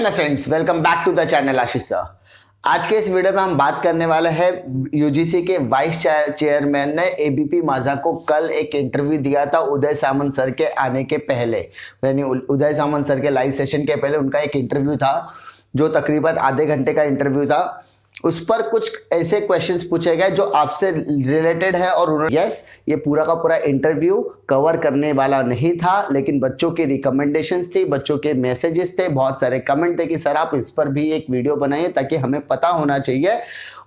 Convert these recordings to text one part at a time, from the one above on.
My friends, welcome back to the channel Ashish sir. आज के इस वीडियो में हम बात करने वाले हैं यूजीसी के वाइस चेयरमैन ने एबीपी माझा को कल एक इंटरव्यू दिया था उदय सामंत सर के आने के पहले, यानी उदय सामंत सर के लाइव सेशन के पहले उनका एक इंटरव्यू था जो तकरीबन आधे घंटे का इंटरव्यू था। उस पर कुछ ऐसे क्वेश्चंस पूछे गए जो आपसे रिलेटेड है और उन्होंने ये पूरा का पूरा इंटरव्यू कवर करने वाला नहीं था, लेकिन बच्चों की रिकमेंडेशंस थी, बच्चों के मैसेजेस थे, बहुत सारे कमेंट थे कि सर आप इस पर भी एक वीडियो बनाइए ताकि हमें पता होना चाहिए।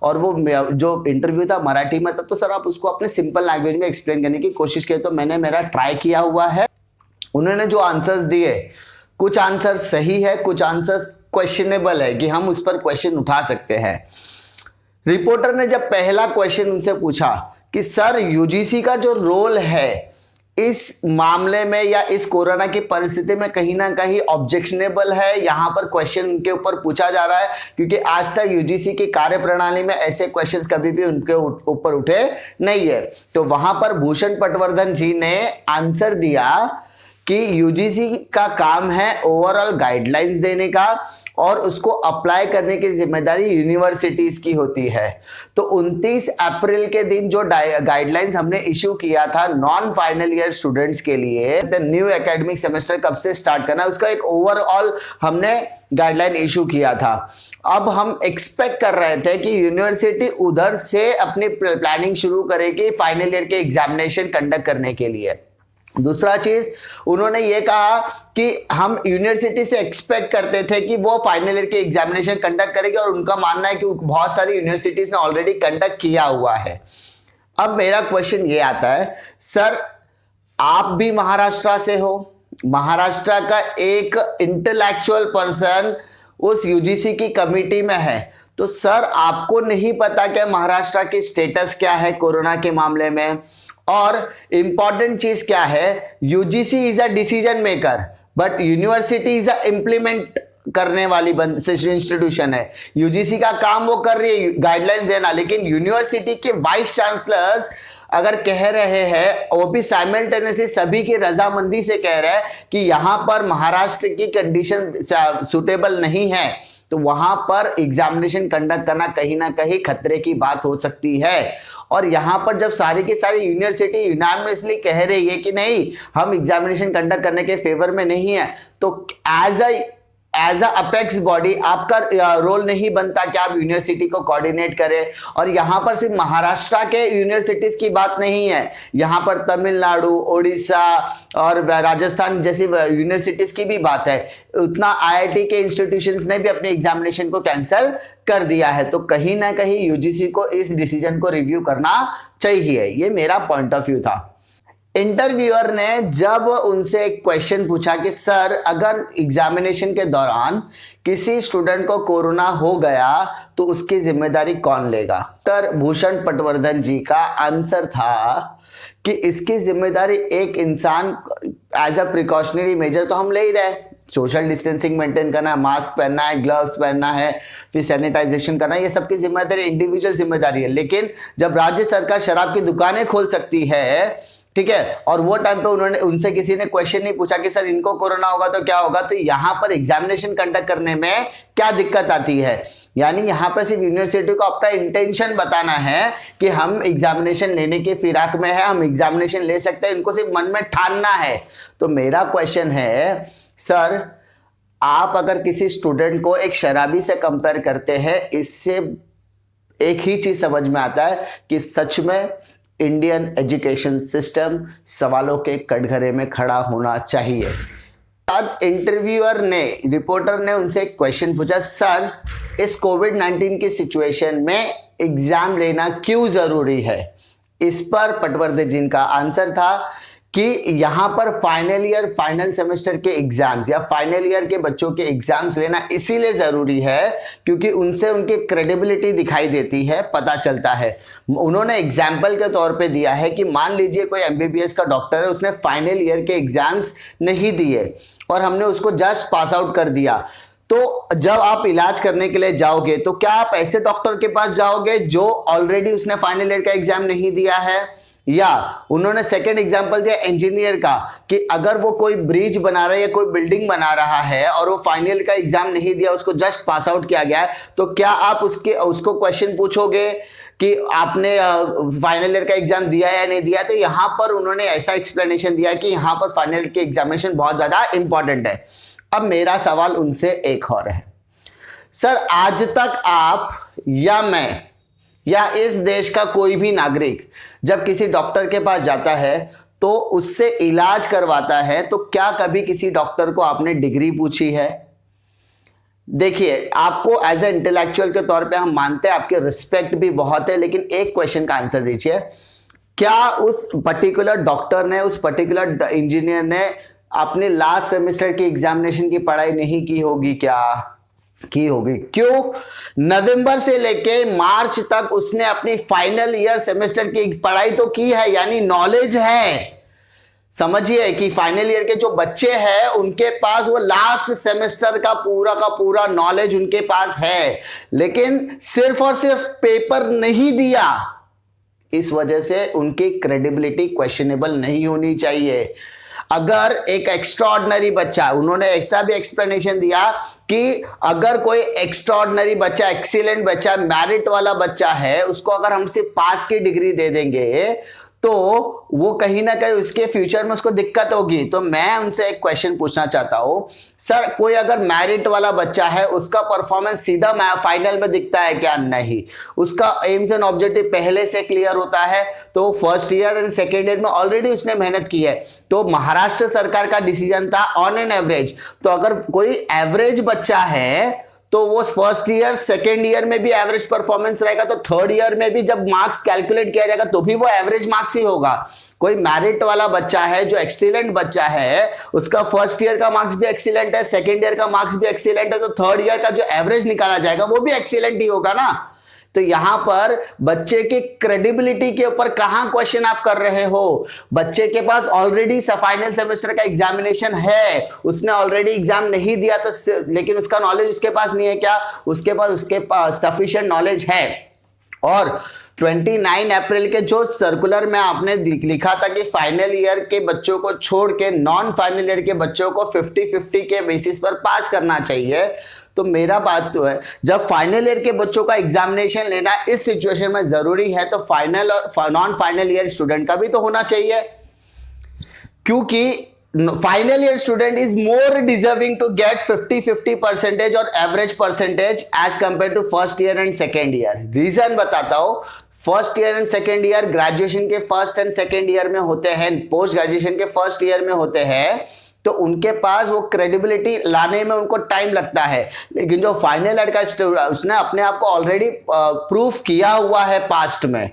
और वो जो इंटरव्यू था मराठी में था, तो सर आप उसको अपने सिंपल लैंग्वेज में एक्सप्लेन करने की कोशिश की, तो मैंने मेरा ट्राई किया हुआ है। उन्होंने जो आंसर्स दिए, कुछ आंसर सही है, कुछ आंसर्स क्वेश्चनेबल है कि हम उस पर क्वेश्चन उठा सकते हैं। रिपोर्टर ने जब पहला क्वेश्चन उनसे पूछा कि सर यूजीसी का जो रोल है इस मामले में या इस कोरोना की परिस्थिति में कहीं ना कहीं ऑब्जेक्शनेबल है, यहां पर क्वेश्चन उनके ऊपर पूछा जा रहा है, क्योंकि आज तक यूजीसी की कार्यप्रणाली में ऐसे क्वेश्चंस कभी भी उनके ऊपर उठे नहीं है। तो वहां पर भूषण पटवर्धन जी ने आंसर दिया कि यूजीसी का काम है ओवरऑल गाइडलाइंस देने का और उसको अप्लाई करने की जिम्मेदारी यूनिवर्सिटीज की होती है। तो 29 अप्रैल के दिन जो गाइडलाइंस हमने इश्यू किया था नॉन फाइनल ईयर स्टूडेंट्स के लिए, न्यू एकेडमिक सेमेस्टर कब से स्टार्ट करना, उसका एक ओवरऑल हमने गाइडलाइन इशू किया था। अब हम एक्सपेक्ट कर रहे थे कि यूनिवर्सिटी उधर से अपनी प्लानिंग शुरू करेगी फाइनल ईयर के एग्जामिनेशन कंडक्ट करने के लिए। दूसरा चीज उन्होंने ये कहा कि हम यूनिवर्सिटी से एक्सपेक्ट करते थे कि वो फाइनल ईयर के एग्जामिनेशन कंडक्ट करेगी, और उनका मानना है कि बहुत सारी यूनिवर्सिटीज ने ऑलरेडी कंडक्ट किया हुआ है। अब मेरा क्वेश्चन ये आता है, सर आप भी महाराष्ट्र से हो, महाराष्ट्र का एक इंटेलेक्चुअल पर्सन उस यूजीसी की कमिटी में है, तो सर आपको नहीं पता क्या महाराष्ट्र की स्टेटस क्या है कोरोना के मामले में? और इंपॉर्टेंट चीज क्या है, UGC is a decision maker but university is a implement करने वाली इंस्टीट्यूशन है। यूजीसी का काम वो कर रही है गाइडलाइंस देना, लेकिन यूनिवर्सिटी के वाइस चांसलर्स अगर कह रहे हैं, वो भी साइमल्टेनियसली सभी की रजामंदी से कह रहे हैं कि यहां पर महाराष्ट्र की कंडीशन सुटेबल नहीं है, तो वहां पर एग्जामिनेशन कंडक्ट करना कहीं ना कहीं खतरे की बात हो सकती है। और यहां पर जब सारी की सारी यूनिवर्सिटी यूनानिमसली कह रही है कि नहीं हम एग्जामिनेशन कंडक्ट करने के फेवर में नहीं है, तो एज अ अपेक्स बॉडी आपका रोल नहीं बनता कि आप यूनिवर्सिटी को कोऑर्डिनेट करें। और यहाँ पर सिर्फ महाराष्ट्र के यूनिवर्सिटीज की बात नहीं है, यहाँ पर तमिलनाडु, उड़ीसा और राजस्थान जैसी यूनिवर्सिटीज की भी बात है। उतना आईआईटी के इंस्टीट्यूशंस ने भी अपने एग्जामिनेशन को कैंसिल कर दिया है। तो कहीं ना कहीं यूजीसी को इस डिसीजन को रिव्यू करना चाहिए, ये मेरा पॉइंट ऑफ व्यू था। इंटरव्यूअर ने जब उनसे एक क्वेश्चन पूछा कि सर अगर एग्जामिनेशन के दौरान किसी स्टूडेंट को कोरोना हो गया तो उसकी जिम्मेदारी कौन लेगा, डॉक्टर भूषण पटवर्धन जी का आंसर था कि इसकी जिम्मेदारी एक इंसान एज अ प्रिकॉशनरी मेजर तो हम ले ही रहे, सोशल डिस्टेंसिंग मेंटेन करना है, मास्क पहनना है, ग्लव्स पहनना है, फिर सैनिटाइजेशन करना है, ये सबकी जिम्मेदारी इंडिविजुअल जिम्मेदारी है। लेकिन जब राज्य सरकार शराब की दुकानें खोल सकती है, ठीक है, और वो टाइम पे उन्होंने उनसे किसी ने क्वेश्चन नहीं पूछा कि सर इनको कोरोना होगा तो क्या होगा, तो यहां पर एग्जामिनेशन कंडक्ट करने में क्या दिक्कत आती है? यानी यहां पर सिर्फ यूनिवर्सिटी को अपना इंटेंशन बताना है कि हम एग्जामिनेशन लेने के फिराक में है, हम एग्जामिनेशन ले सकते हैं, इनको सिर्फ मन में ठानना है। तो मेरा क्वेश्चन है, सर आप अगर किसी स्टूडेंट को एक शराबी से कंपेयर करते हैं, इससे एक ही चीज समझ में आता है कि सच में इंडियन एजुकेशन सिस्टम सवालों के कटघरे में खड़ा होना चाहिए। इंटरव्यूअर ने, रिपोर्टर ने उनसे एक क्वेश्चन पूछा, सर इस कोविड-19 की सिचुएशन में एग्जाम लेना क्यों जरूरी है? इस पर पटवर्धन जी का आंसर था कि यहां पर फाइनल ईयर फाइनल सेमेस्टर के एग्जाम्स या फाइनल ईयर के बच्चों के एग्जाम्स लेना इसीलिए जरूरी है क्योंकि उनसे उनकी क्रेडिबिलिटी दिखाई देती है, पता चलता है। उन्होंने एग्जाम्पल के तौर पे दिया है कि मान लीजिए कोई एमबीबीएस का डॉक्टर है, उसने फाइनल ईयर के एग्जाम्स नहीं दिए और हमने उसको जस्ट पास आउट कर दिया, तो जब आप इलाज करने के लिए जाओगे तो क्या आप ऐसे डॉक्टर के पास जाओगे जो ऑलरेडी उसने फाइनल ईयर का एग्जाम नहीं दिया है? या उन्होंने सेकंड एग्जांपल दिया इंजीनियर का कि अगर वो कोई ब्रिज बना रहा है या कोई बिल्डिंग बना रहा है और वो फाइनल का एग्जाम नहीं दिया, उसको जस्ट पास आउट किया गया है, तो क्या आप उसको क्वेश्चन पूछोगे कि आपने फाइनल ईयर का एग्जाम दिया या नहीं दिया? तो यहां पर उन्होंने ऐसा एक्सप्लेनेशन दिया कि यहां पर फाइनल के एग्जामिनेशन बहुत ज्यादा इंपॉर्टेंट है। अब मेरा सवाल उनसे एक और है, सर आज तक आप या मैं या इस देश का कोई भी नागरिक जब किसी डॉक्टर के पास जाता है तो उससे इलाज करवाता है, तो क्या कभी किसी डॉक्टर को आपने डिग्री पूछी है? देखिए, आपको एज ए इंटेलेक्चुअल के तौर पे हम मानते हैं, आपके रिस्पेक्ट भी बहुत है, लेकिन एक क्वेश्चन का आंसर दीजिए, क्या उस पर्टिकुलर डॉक्टर ने, उस पर्टिकुलर इंजीनियर ने अपने लास्ट सेमेस्टर की एग्जामिनेशन की पढ़ाई नहीं की होगी? क्या की होगी? क्यों? नवंबर से लेके मार्च तक उसने अपनी फाइनल ईयर सेमेस्टर की पढ़ाई तो की है, यानी नॉलेज है। समझिए कि फाइनल ईयर के जो बच्चे हैं उनके पास वो लास्ट सेमेस्टर का पूरा नॉलेज उनके पास है, लेकिन सिर्फ और सिर्फ पेपर नहीं दिया, इस वजह से उनकी क्रेडिबिलिटी क्वेश्चनेबल नहीं होनी चाहिए। अगर एक एक्स्ट्राऑर्डिनरी बच्चा, उन्होंने ऐसा भी एक्सप्लेनेशन दिया कि अगर कोई एक्स्ट्राऑर्डिनरी बच्चा, एक्सीलेंट बच्चा, मेरिट वाला बच्चा है, उसको अगर हम सिर्फ पास की डिग्री दे देंगे तो वो कहीं ना कहीं उसके फ्यूचर में उसको दिक्कत होगी। तो मैं उनसे एक क्वेश्चन पूछना चाहता हूं, सर कोई अगर मेरिट वाला बच्चा है, उसका परफॉर्मेंस सीधा फाइनल में दिखता है क्या? नहीं। उसका एम्स एंड ऑब्जेक्टिव पहले से क्लियर होता है, तो first year and second year में ऑलरेडी उसने मेहनत की है। तो महाराष्ट्र सरकार का डिसीजन था ऑन एन एवरेज, तो अगर कोई एवरेज बच्चा है तो वो फर्स्ट ईयर सेकेंड ईयर में भी एवरेज परफॉर्मेंस रहेगा, तो थर्ड ईयर में भी जब मार्क्स कैलकुलेट किया जाएगा तो भी वो एवरेज मार्क्स ही होगा। कोई मेरिट वाला बच्चा है, जो एक्सीलेंट बच्चा है, उसका फर्स्ट ईयर का मार्क्स भी एक्सीलेंट है, सेकेंड ईयर का मार्क्स भी एक्सीलेंट है, तो थर्ड ईयर का जो एवरेज निकाला जाएगा वो भी एक्सीलेंट ही होगा ना। तो यहां पर बच्चे की क्रेडिबिलिटी के ऊपर कहां क्वेश्चन आप कर रहे हो? बच्चे के पास ऑलरेडी फाइनल सेमेस्टर का एग्जामिनेशन है, उसने ऑलरेडी एग्जाम नहीं दिया, तो लेकिन उसका नॉलेज उसके पास नहीं है क्या? उसके पास सफिशिएंट नॉलेज है। और 29 अप्रैल के जो सर्कुलर में आपने लिखा था कि फाइनल ईयर के बच्चों को छोड़ के नॉन फाइनल ईयर के बच्चों को 50-50 के बेसिस पर पास करना चाहिए, तो मेरा बात तो है, जब फाइनल ईयर के बच्चों का एग्जामिनेशन लेना इस सिचुएशन में जरूरी है, तो फाइनल और नॉन फाइनल ईयर स्टूडेंट का भी तो होना चाहिए, क्योंकि final year student is more deserving to get 50-50 percentage और average percentage as compare to first year and second year. Reason बताता हूं, first year and second year graduation के फर्स्ट एंड सेकेंड ईयर में होते हैं, पोस्ट ग्रेजुएशन के first year में होते हैं, तो उनके पास वो क्रेडिबिलिटी लाने में उनको टाइम लगता है। लेकिन जो फाइनल ईयर का स्टूडेंट, उसने अपने आप को ऑलरेडी प्रूफ किया हुआ है पास्ट में,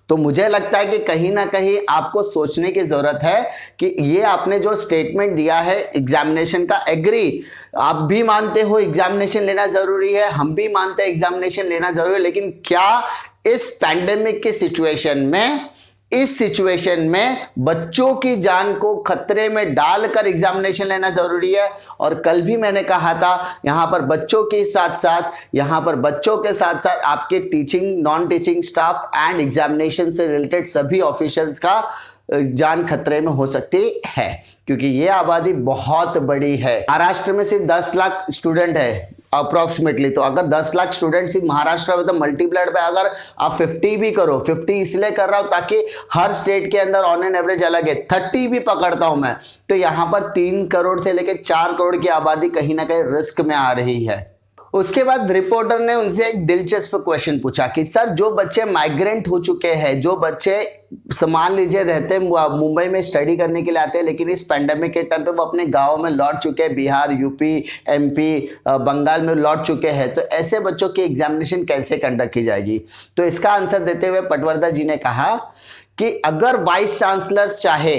तो मुझे लगता है कि कहीं ना कहीं आपको सोचने की जरूरत है कि ये आपने जो स्टेटमेंट दिया है एग्जामिनेशन का, एग्री, आप भी मानते हो एग्जामिनेशन लेना जरूरी है, हम भी मानते हैं एग्जामिनेशन लेना जरूरी है, लेकिन क्या इस पैंडेमिक के सिचुएशन में, इस सिचुएशन में बच्चों की जान को खतरे में डालकर एग्जामिनेशन लेना जरूरी है? और कल भी मैंने कहा था, यहां पर बच्चों के साथ साथ आपके teaching, non teaching staff and examination से रिलेटेड सभी ऑफिशियल्स का जान खतरे में हो सकती है, क्योंकि ये आबादी बहुत बड़ी है। महाराष्ट्र में सिर्फ 10 लाख स्टूडेंट है अप्रोक्सीमेटली, तो अगर 10 लाख स्टूडेंट सिर्फ महाराष्ट्र में, तो मल्टीप्लाइड पे अगर आप 50 भी करो, 50 इसलिए कर रहा हूं ताकि हर स्टेट के अंदर ऑन एन एवरेज अलग है, 30 भी पकड़ता हूं मैं, तो यहां पर 3 करोड़ से लेकर 4 करोड़ की आबादी कहीं ना कहीं रिस्क में आ रही है। उसके बाद रिपोर्टर ने उनसे एक दिलचस्प क्वेश्चन पूछा कि सर जो बच्चे माइग्रेंट हो चुके हैं, जो बच्चे मान लीजिए रहते मुंबई में स्टडी करने के लिए आते हैं, लेकिन इस पैंडेमिक के टाइम पे वो अपने गाँव में लौट चुके हैं, बिहार, यूपी, एमपी, बंगाल में लौट चुके हैं, तो ऐसे बच्चों की एग्जामिनेशन कैसे कंडक्ट की जाएगी? तो इसका आंसर देते हुए पटवर्धन जी ने कहा कि अगर वाइस चांसलर चाहे,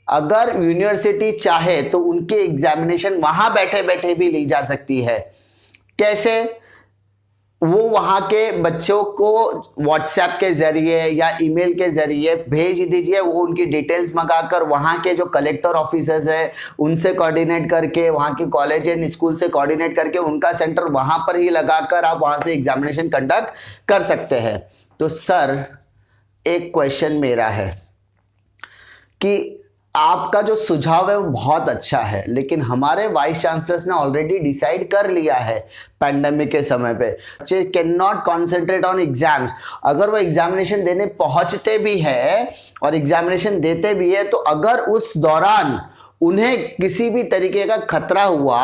अगर यूनिवर्सिटी चाहे, तो उनकी एग्जामिनेशन वहां बैठे बैठे भी ली जा सकती है। कैसे? वो वहां के बच्चों को व्हाट्सएप के जरिए या ईमेल के जरिए भेज दीजिए, वो उनकी डिटेल्स मंगाकर वहां के जो कलेक्टर ऑफिसर्स है उनसे कोऑर्डिनेट करके, वहां के कॉलेज एंड स्कूल से कोऑर्डिनेट करके उनका सेंटर वहां पर ही लगाकर आप वहां से एग्जामिनेशन कंडक्ट कर सकते हैं। तो सर एक क्वेश्चन मेरा है कि आपका जो सुझाव है वो बहुत अच्छा है, लेकिन हमारे वाइस चांसलर्स ने ऑलरेडी डिसाइड कर लिया है पैंडेमिक के समय पे बच्चे can not concentrate on exams. अगर वो एग्जामिनेशन देने पहुंचते भी है और एग्जामिनेशन देते भी है, तो अगर उस दौरान उन्हें किसी भी तरीके का खतरा हुआ,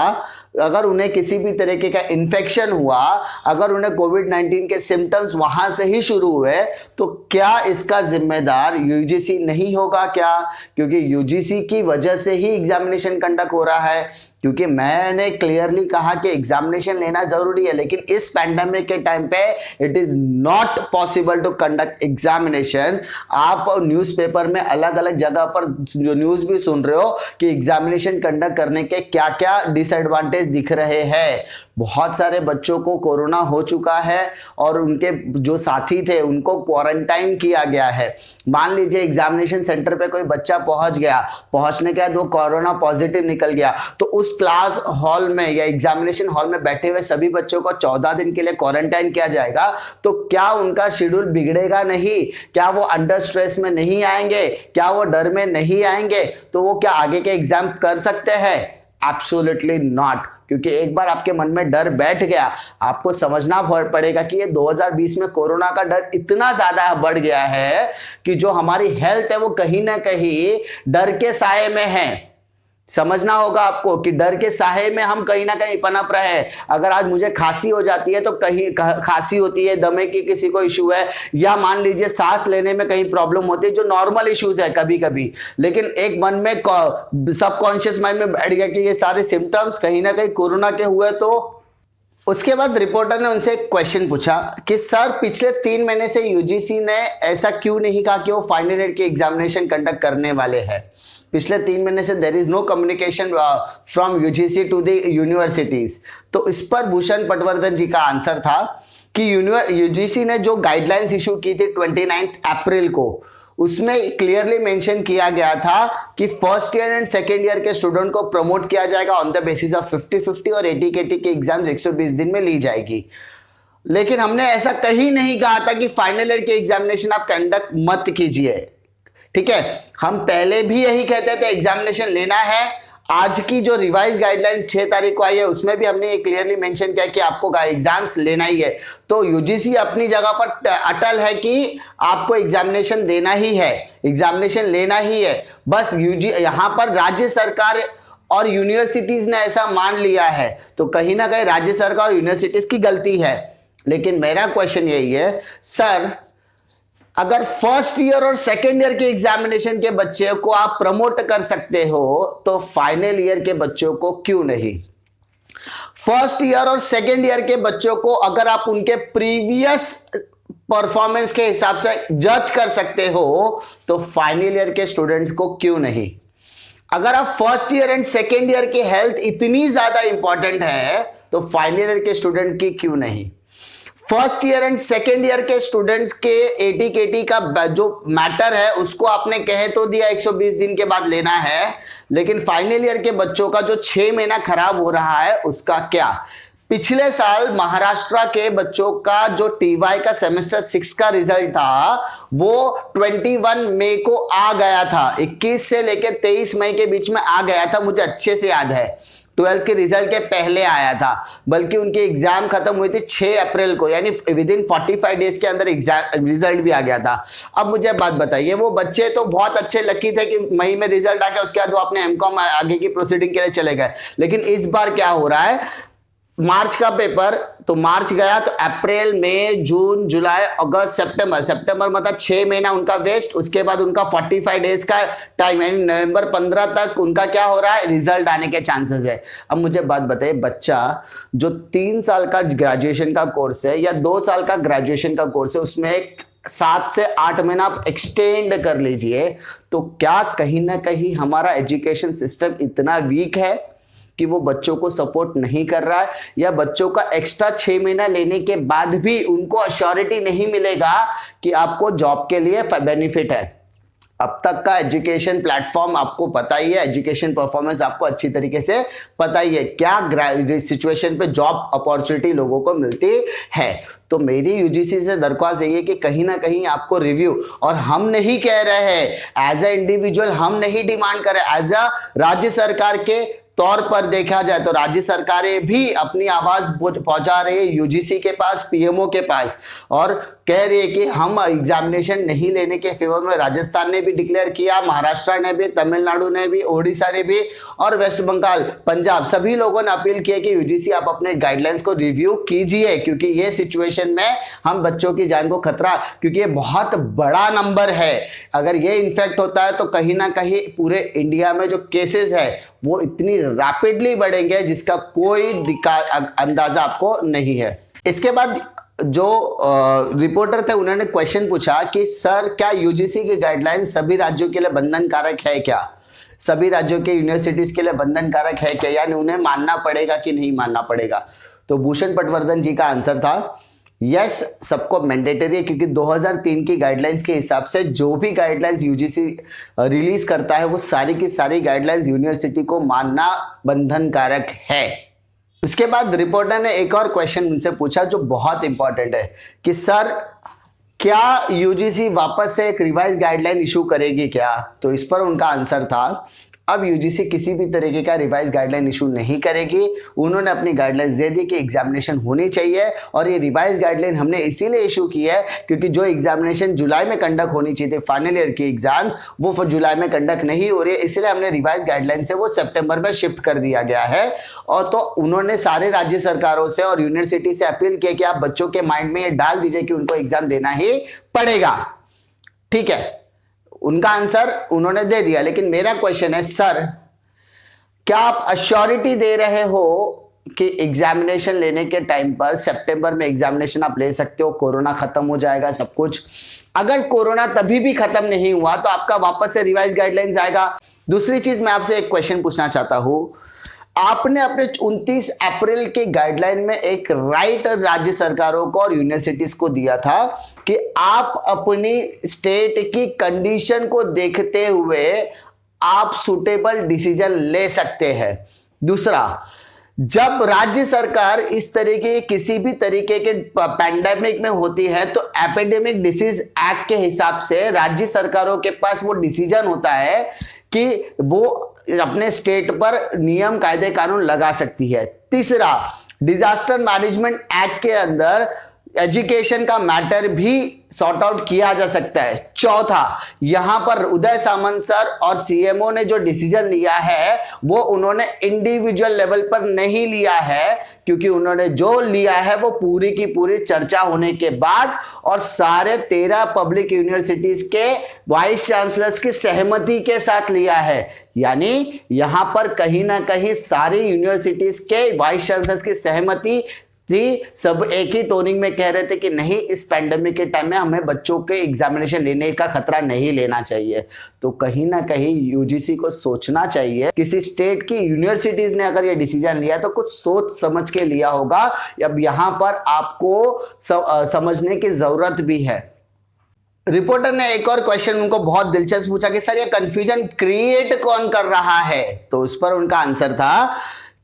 अगर उन्हें किसी भी तरीके का इन्फेक्शन हुआ, अगर उन्हें कोविड-19 के सिम्टम्स वहां से ही शुरू हुए, तो क्या इसका जिम्मेदार यूजीसी नहीं होगा क्या? क्योंकि यूजीसी की वजह से ही एग्जामिनेशन कंडक्ट हो रहा है। क्योंकि मैंने क्लियरली कहा कि एग्जामिनेशन लेना जरूरी है, लेकिन इस पैंडेमिक के टाइम पे it is not possible to conduct examination. आप न्यूज़पेपर में अलग अलग जगह पर जो न्यूज़ भी सुन रहे हो कि एग्जामिनेशन कंडक्ट करने के क्या क्या डिसएडवांटेज दिख रहे हैं। बहुत सारे बच्चों को कोरोना हो चुका है और उनके जो साथी थे उनको क्वारंटाइन किया गया है। मान लीजिए एग्जामिनेशन सेंटर पे कोई बच्चा पहुंच गया, पहुंचने के बाद वो कोरोना पॉजिटिव निकल गया, तो उस क्लास हॉल में या एग्जामिनेशन हॉल में बैठे हुए सभी बच्चों को 14 दिन के लिए क्वारंटाइन किया जाएगा। तो क्या उनका शेड्यूल बिगड़ेगा नहीं? क्या वो अंडर स्ट्रेस में नहीं आएंगे? क्या वो डर में नहीं आएंगे? तो वो क्या आगे के एग्जाम कर सकते हैं? Absolutely not. क्योंकि एक बार आपके मन में डर बैठ गया, आपको समझना पड़ेगा कि ये 2020 में कोरोना का डर इतना ज्यादा बढ़ गया है कि जो हमारी हेल्थ है वो कहीं ना कहीं डर के साए में है। समझना होगा आपको कि डर के साए में हम कहीं ना कहीं पनप रहे हैं। अगर आज मुझे खांसी हो जाती है तो कहीं खांसी होती है, दमे की किसी को इशू है, या मान लीजिए सांस लेने में कहीं प्रॉब्लम होती है, जो नॉर्मल इश्यूज है कभी कभी, लेकिन एक मन में सबकॉन्शियस माइंड में बैठ गया कि ये सारे सिम्टम्स कहीं ना कहीं कोरोना के हुए। तो उसके बाद रिपोर्टर ने उनसे एक क्वेश्चन पूछा कि सर पिछले 3 महीने से यूजीसी ने ऐसा क्यों नहीं कहा कि वो फाइनल ईयर की एग्जामिनेशन कंडक्ट करने वाले हैं? पिछले 3 महीने से there is no communication from UGC to the universities. तो इस पर भूषण पटवर्धन जी का आंसर था कि यूजीसी ने जो गाइडलाइंस इशू की थी 29 अप्रैल को, उसमें क्लियरली मेंशन किया गया था कि first year and second year के स्टूडेंट को प्रमोट किया जाएगा ऑन द बेसिस ऑफ 50-50 और 80-80 के एग्जाम्स 120 दिन में ली जाएगी। लेकिन हमने ऐसा कहीं नहीं कहा था कि फाइनल ईयर के एग्जामिनेशन आप कंडक्ट मत कीजिए। ठीक है, हम पहले भी यही कहते थे एग्जामिनेशन लेना है। आज की जो रिवाइज गाइडलाइंस 6 तारीख को आई है उसमें भी हमने ये क्लियरली मेंशन किया कि आपको एग्जाम्स लेना ही है। तो यूजीसी अपनी जगह पर अटल है कि आपको एग्जामिनेशन देना ही है, एग्जामिनेशन लेना ही है। बस यहाँ पर राज्य सरकार और यूनिवर्सिटीज ने ऐसा मान लिया है, तो कहीं ना कहीं राज्य सरकार और यूनिवर्सिटीज की गलती है। लेकिन मेरा क्वेश्चन यही है, सर अगर फर्स्ट ईयर और सेकेंड ईयर के एग्जामिनेशन के बच्चे को आप प्रमोट कर सकते हो, तो फाइनल ईयर के बच्चों को क्यों नहीं? फर्स्ट ईयर और सेकेंड ईयर के बच्चों को अगर आप उनके प्रीवियस परफॉर्मेंस के हिसाब से जज कर सकते हो, तो फाइनल ईयर के स्टूडेंट्स को क्यों नहीं? अगर आप first year and second year की हेल्थ इतनी ज्यादा इंपॉर्टेंट है, तो फाइनल ईयर के स्टूडेंट की क्यों नहीं? First year and second year के स्टूडेंट्स के एटी का जो मैटर है उसको आपने कह तो दिया 120 दिन के बाद लेना है, लेकिन फाइनल ईयर के बच्चों का जो 6 महीना खराब हो रहा है उसका क्या? पिछले साल महाराष्ट्र के बच्चों का जो टीवाई का सेमेस्टर 6 का रिजल्ट था वो 21 मई को आ गया था, 21 से लेकर 23 मई के बीच में आ गया था, मुझे अच्छे से याद है। 12 के रिजल्ट के पहले आया था, बल्कि उनकी एग्जाम खत्म हुई थी 6 अप्रैल को, यानी विद इन 45 डेज के अंदर एग्जाम रिजल्ट भी आ गया था। अब मुझे बात बताइए, वो बच्चे तो बहुत अच्छे लकी थे कि मई में रिजल्ट आ गया, उसके बाद वो अपने एमकॉम आगे की प्रोसीडिंग के लिए चले गए। लेकिन इस बार क्या हो रहा है, मार्च का पेपर तो मार्च गया, तो अप्रैल मई जून जुलाई अगस्त सितंबर मतलब 6 महीना उनका वेस्ट। उसके बाद उनका 45 डेज का टाइम, यानी नवंबर 15 तक उनका क्या हो रहा है, रिजल्ट आने के चांसेस है। अब मुझे बात बताइए, बच्चा जो 3 साल का ग्रेजुएशन का कोर्स है या 2 साल का ग्रेजुएशन का कोर्स है, उसमें 7 से 8 महीना आप एक्सटेंड कर लीजिए, तो क्या कहीं ना कहीं हमारा एजुकेशन सिस्टम इतना वीक है कि वो बच्चों को सपोर्ट नहीं कर रहा है, या बच्चों का एक्स्ट्रा 6 महीना लेने के बाद भी उनको अश्योरिटी नहीं मिलेगा कि आपको जॉब के लिए बेनिफिट है? अब तक का एजुकेशन प्लेटफॉर्म आपको पता ही है, एजुकेशन परफॉर्मेंस आपको अच्छी तरीके से पता ही है, क्या सिचुएशन पे जॉब अपॉर्चुनिटी लोगों को मिलती है। तो मेरी यूजीसी से दरख्वास्त यही है कि कहीं ना कहीं आपको रिव्यू, और हम नहीं कह रहे हैं एज ए इंडिविजुअल, हम नहीं डिमांड कर रहे, एज अ राज्य सरकार के तौर पर देखा जाए तो राज्य सरकारें भी अपनी आवाज पहुंचा रही है यूजीसी के पास, पीएमओ के पास, और कह रही है कि हम एग्जामिनेशन नहीं लेने के फेवर में। राजस्थान ने भी डिक्लेयर किया, महाराष्ट्र ने भी, तमिलनाडु ने भी, ओडिशा ने भी, और वेस्ट बंगाल, पंजाब, सभी लोगों ने अपील की है कि यूजीसी आप अपने गाइडलाइंस को रिव्यू कीजिए, क्योंकि ये सिचुएशन में हम बच्चों की जान को खतरा, क्योंकि ये बहुत बड़ा नंबर है। अगर ये इन्फेक्ट होता है तो कहीं ना कहीं पूरे इंडिया में जो केसेस है वो इतनी रैपिडली बढ़ेंगे जिसका कोई अंदाजा आपको नहीं है। इसके बाद जो रिपोर्टर थे उन्होंने क्वेश्चन पूछा कि सर क्या यूजीसी की गाइडलाइन सभी राज्यों के लिए बंधनकारक है क्या, सभी राज्यों के यूनिवर्सिटीज के लिए बंधनकारक है क्या, यानी उन्हें मानना पड़ेगा कि नहीं मानना पड़ेगा। तो भूषण पटवर्धन जी का आंसर था यस, सबको मैंडेटरी है, क्योंकि 2003 की गाइडलाइंस के हिसाब से जो भी गाइडलाइंस यूजीसी रिलीज करता है वो सारी की सारी गाइडलाइंस यूनिवर्सिटी को मानना बंधनकारक है। उसके बाद रिपोर्टर ने एक और क्वेश्चन उनसे पूछा जो बहुत इंपॉर्टेंट है कि सर क्या यूजीसी वापस से एक रिवाइज गाइडलाइन इशू करेगी क्या। तो इस पर उनका आंसर था अब यूजीसी किसी भी तरीके का रिवाइज गाइडलाइन इशू नहीं करेगी। उन्होंने अपनी गाइडलाइंस दे दी कि एग्जामिनेशन होनी चाहिए, और ये रिवाइज गाइडलाइन हमने इसीलिए इशू की है क्योंकि जो एग्जामिनेशन जुलाई में कंडक्ट होनी चाहिए थी, फाइनल ईयर की एग्जाम्स, वो फिर जुलाई में कंडक्ट नहीं हो रही है, इसलिए हमने रिवाइज गाइडलाइन से वो सितंबर में शिफ्ट कर दिया गया है। और तो उन्होंने सारे राज्य सरकारों से और यूनिवर्सिटी से अपील किया कि आप बच्चों के माइंड में ये डाल दीजिए कि उनको एग्जाम देना ही पड़ेगा। ठीक है, उनका आंसर उन्होंने दे दिया, लेकिन मेरा क्वेश्चन है सर क्या आप अश्योरिटी दे रहे हो कि एग्जामिनेशन लेने के टाइम पर सितंबर में एग्जामिनेशन आप ले सकते हो, कोरोना खत्म हो जाएगा सब कुछ। अगर कोरोना तभी भी खत्म नहीं हुआ तो आपका वापस से रिवाइज गाइडलाइंस आएगा। दूसरी चीज मैं आपसे एक क्वेश्चन पूछना चाहता हूं, आपने अपने 29 अप्रैल के गाइडलाइन में एक राइट राज्य सरकारों को और यूनिवर्सिटीज को दिया था कि आप अपनी स्टेट की कंडीशन को देखते हुए आप सुटेबल डिसीजन ले सकते हैं। दूसरा, जब राज्य सरकार इस तरीके किसी भी तरीके के पैंडेमिक में होती है तो एपिडेमिक डिसीज एक्ट के हिसाब से राज्य सरकारों के पास वो डिसीजन होता है कि वो अपने स्टेट पर नियम कायदे कानून लगा सकती है। तीसरा, डिजास्टर मैनेजमेंट एक्ट के अंदर एजुकेशन का मैटर भी सॉर्ट आउट किया जा सकता है। चौथा, यहां पर उदय सामंत सर और सीएमओ ने जो डिसीजन लिया है वो उन्होंने इंडिविजुअल लेवल पर नहीं लिया है, क्योंकि उन्होंने जो लिया है वो पूरी की पूरी चर्चा होने के बाद और सारे 13 पब्लिक यूनिवर्सिटीज के वाइस चांसलर्स की सहमति के साथ लिया है। यानी यहां पर कहीं ना कहीं सारी यूनिवर्सिटीज के वाइस चांसलर्स की सहमति थी। सब एक ही टोनिंग में कह रहे थे कि नहीं, इस पैंडेमिक के टाइम में हमें बच्चों के एग्जामिनेशन लेने का खतरा नहीं लेना चाहिए। तो कहीं ना कहीं यूजीसी को सोचना चाहिए, किसी स्टेट की यूनिवर्सिटीज ने अगर ये डिसीजन लिया तो कुछ सोच समझ के लिया होगा। अब यहां पर आपको समझने की जरूरत भी है। रिपोर्टर ने एक और क्वेश्चन उनको बहुत दिलचस्प पूछा कि सर ये कंफ्यूजन क्रिएट कौन कर रहा है। तो उस पर उनका आंसर था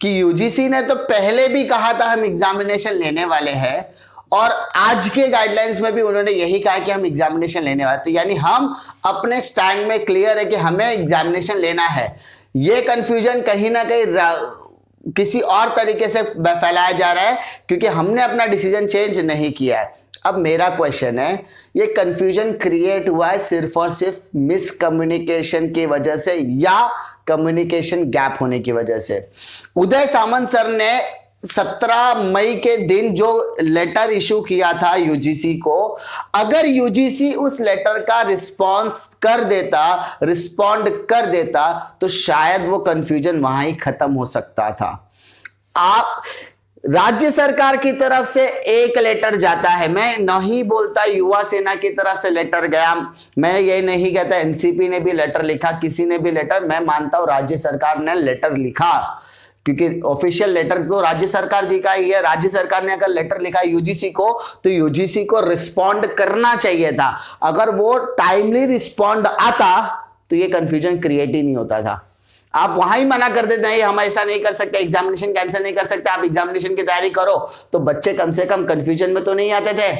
कि यूजीसी ने तो पहले भी कहा था हम एग्जामिनेशन लेने वाले हैं, और आज के गाइडलाइंस में भी उन्होंने यही कहा कि हम एग्जामिनेशन लेने वाले, तो यानी हम अपने स्टैंड में क्लियर है कि हमें एग्जामिनेशन लेना है। ये कंफ्यूजन कहीं ना कहीं किसी और तरीके से फैलाया जा रहा है क्योंकि हमने अपना डिसीजन चेंज नहीं किया है। अब मेरा क्वेश्चन है, ये कंफ्यूजन क्रिएट हुआ है सिर्फ और सिर्फ मिसकम्युनिकेशन की वजह से या कम्युनिकेशन गैप होने की वजह से? उदय सामंत सर ने 17 मई के दिन जो लेटर इशू किया था यूजीसी को, अगर यूजीसी उस लेटर का रिस्पॉन्ड कर देता तो शायद वो कंफ्यूजन वहां ही खत्म हो सकता था। आप राज्य सरकार की तरफ से एक लेटर जाता है, मैं नहीं बोलता युवा सेना की तरफ से लेटर गया, मैं ये नहीं कहता एनसीपी ने भी लेटर लिखा, किसी ने भी लेटर, मैं मानता हूं राज्य सरकार ने लेटर लिखा क्योंकि ऑफिशियल लेटर तो राज्य सरकार जी का ही है। राज्य सरकार ने अगर लेटर लिखा है यूजीसी को, तो यूजीसी को रिस्पॉन्ड करना चाहिए था। अगर वो टाइमली रिस्पॉन्ड आता तो ये कंफ्यूजन क्रिएट ही नहीं होता था। आप वहां ही मना कर देते हैं हम ऐसा नहीं कर सकते, एग्जामिनेशन कैंसिल नहीं कर सकते, आप एग्जामिनेशन की तैयारी करो, तो बच्चे कम से कम कंफ्यूजन में तो नहीं आते थे।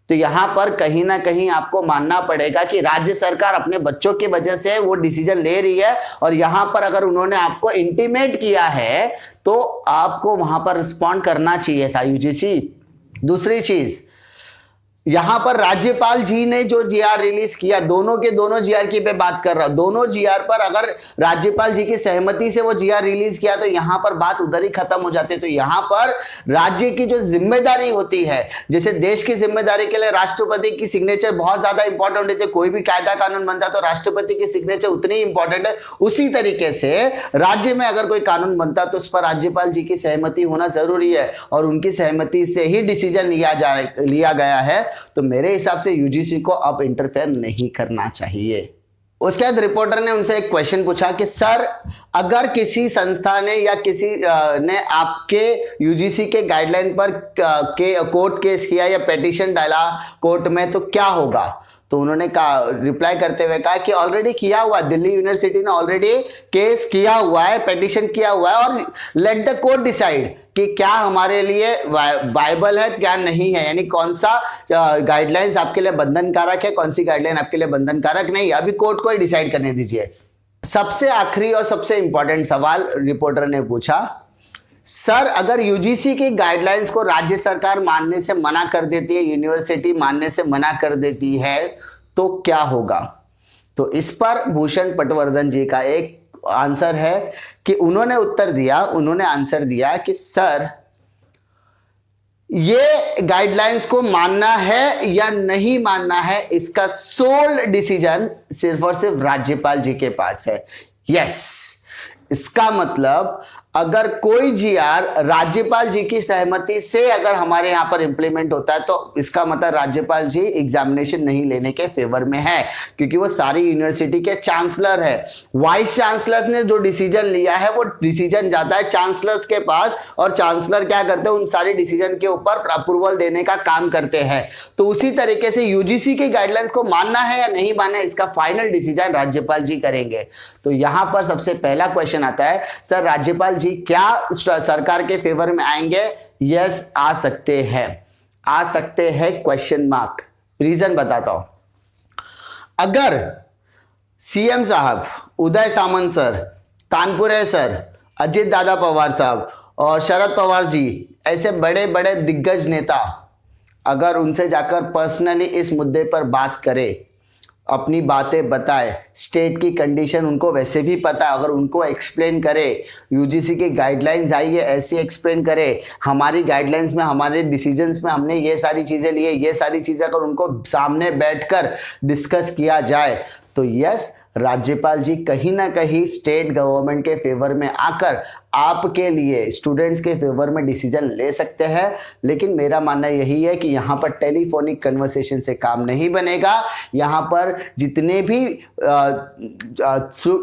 तो यहां पर कहीं ना कहीं आपको मानना पड़ेगा कि राज्य सरकार अपने बच्चों की वजह से वो डिसीजन ले रही है, और यहां पर अगर उन्होंने आपको इंटीमेट किया है तो आपको वहां पर रिस्पॉन्ड करना चाहिए था यूजीसी। दूसरी चीज, यहां पर राज्यपाल जी ने जो जीआर रिलीज किया, दोनों के दोनों जीआर की पे बात कर रहा हूं, दोनों जीआर पर अगर राज्यपाल जी की सहमति से वो जीआर रिलीज किया तो यहां पर बात उधर ही खत्म हो जाती है। तो यहां पर राज्य की जो जिम्मेदारी होती है, जैसे देश की जिम्मेदारी के लिए राष्ट्रपति की सिग्नेचर बहुत ज्यादा इंपॉर्टेंट होती है, कोई भी कायदा कानून बनता है तो राष्ट्रपति की सिग्नेचर उतनी इंपॉर्टेंट है। उसी तरीके से राज्य में अगर कोई कानून बनता है तो उस पर राज्यपाल जी की सहमति होना जरूरी है, और उनकी सहमति से ही डिसीजन लिया गया है। तो मेरे हिसाब से यूजीसी को अब इंटरफेयर नहीं करना चाहिए। उसके बाद रिपोर्टर ने उनसे एक क्वेश्चन पूछा कि सर, अगर किसी संस्था ने या किसी ने आपके यूजीसी के गाइडलाइन पर कोर्ट केस किया या पेटिशन डाला कोर्ट में, तो क्या होगा? तो उन्होंने कहा, रिप्लाई करते हुए कहा कि ऑलरेडी किया हुआ, दिल्ली यूनिवर्सिटी ने ऑलरेडी केस किया हुआ है, पेटिशन किया हुआ है, और लेट द कोर्ट डिसाइड कि क्या हमारे लिए वायबल है क्या नहीं है, यानी कौन सा गाइडलाइंस आपके लिए बंधनकारक है, कौन सी गाइडलाइन आपके लिए बंधनकारक नहीं, अभी कोर्ट को ही डिसाइड करने दीजिए। सबसे आखिरी और सबसे इंपॉर्टेंट सवाल रिपोर्टर ने पूछा, सर, अगर यूजीसी की गाइडलाइंस को राज्य सरकार मानने से मना कर देती है, यूनिवर्सिटी मानने से मना कर देती है, तो क्या होगा? तो इस पर भूषण पटवर्धन जी का एक आंसर है कि उन्होंने आंसर दिया कि सर, ये गाइडलाइंस को मानना है या नहीं मानना है, इसका सोल डिसीजन सिर्फ और सिर्फ राज्यपाल जी के पास है। यस, इसका मतलब अगर कोई जीआर राज्यपाल जी की सहमति से अगर हमारे यहां पर इंप्लीमेंट होता है, तो इसका मतलब राज्यपाल जी एग्जामिनेशन नहीं लेने के फेवर में है, क्योंकि वो सारी यूनिवर्सिटी के चांसलर है। वाइस चांसलर ने जो डिसीजन लिया है वो डिसीजन जाता है चांसलर्स के पास, और चांसलर क्या करते हैं, उन सारी डिसीजन के ऊपर अप्रूवल देने का काम करते हैं। तो उसी तरीके से यूजीसी के गाइडलाइंस को मानना है या नहीं मानना है, इसका फाइनल डिसीजन राज्यपाल जी करेंगे। तो यहां पर सबसे पहला क्वेश्चन आता है, सर, राज्यपाल जी क्या सरकार के फेवर में आएंगे? यस, आ सकते हैं क्वेश्चन मार्क। रीजन बताता हूं। अगर सीएम साहब, उदय सामंत सर, तानपुरे सर, अजित दादा पवार साहब और शरद पवार जी, ऐसे बड़े बड़े दिग्गज नेता अगर उनसे जाकर पर्सनली इस मुद्दे पर बात करें, अपनी बातें बताए, स्टेट की कंडीशन उनको वैसे भी पता है, अगर उनको एक्सप्लेन करे, यूजीसी की गाइडलाइंस आई है ऐसे एक्सप्लेन करे, हमारी गाइडलाइंस में, हमारे डिसीजंस में हमने ये सारी चीज़ें ली है, ये सारी चीज़ें अगर उनको सामने बैठकर डिस्कस किया जाए, तो यस, राज्यपाल जी कहीं ना कहीं स्टेट गवर्नमेंट के फेवर में आकर आपके लिए, स्टूडेंट्स के फेवर में डिसीजन ले सकते हैं। लेकिन मेरा मानना यही है कि यहाँ पर टेलीफोनिक कन्वर्सेशन से काम नहीं बनेगा। यहाँ पर जितने भी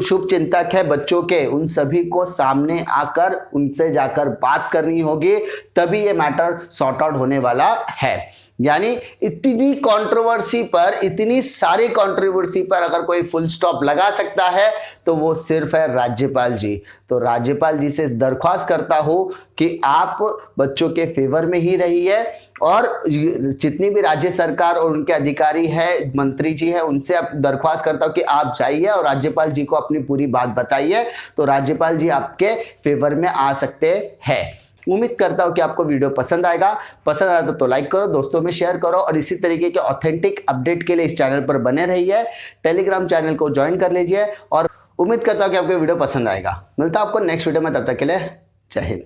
शुभ चिंतक है बच्चों के, उन सभी को सामने आकर उनसे जाकर बात करनी होगी, तभी ये मैटर सॉर्ट आउट होने वाला है। यानी इतनी कंट्रोवर्सी पर, इतनी सारी कंट्रोवर्सी पर अगर कोई फुल स्टॉप लगा सकता है तो वो सिर्फ है राज्यपाल जी। तो राज्यपाल जी से दरख्वास्त करता हूं कि आप बच्चों के फेवर में ही रहिए, और जितनी भी राज्य सरकार और उनके अधिकारी है, मंत्री जी है, उनसे आप दरख्वास्त करता हूं कि आप जाइए और राज्यपाल जी को अपनी पूरी बात बताइए, तो राज्यपाल जी आपके फेवर में आ सकते हैं। उम्मीद करता हूं कि आपको वीडियो पसंद आएगा। पसंद आया तो लाइक करो, दोस्तों में शेयर करो, और इसी तरीके के ऑथेंटिक अपडेट के लिए इस चैनल पर बने रहिए। टेलीग्राम चैनल को ज्वाइन कर लीजिए, और उम्मीद करता हूं कि आपको वीडियो पसंद आएगा। मिलता हूं आपको नेक्स्ट वीडियो में, तब तक के लिए जय हिंद।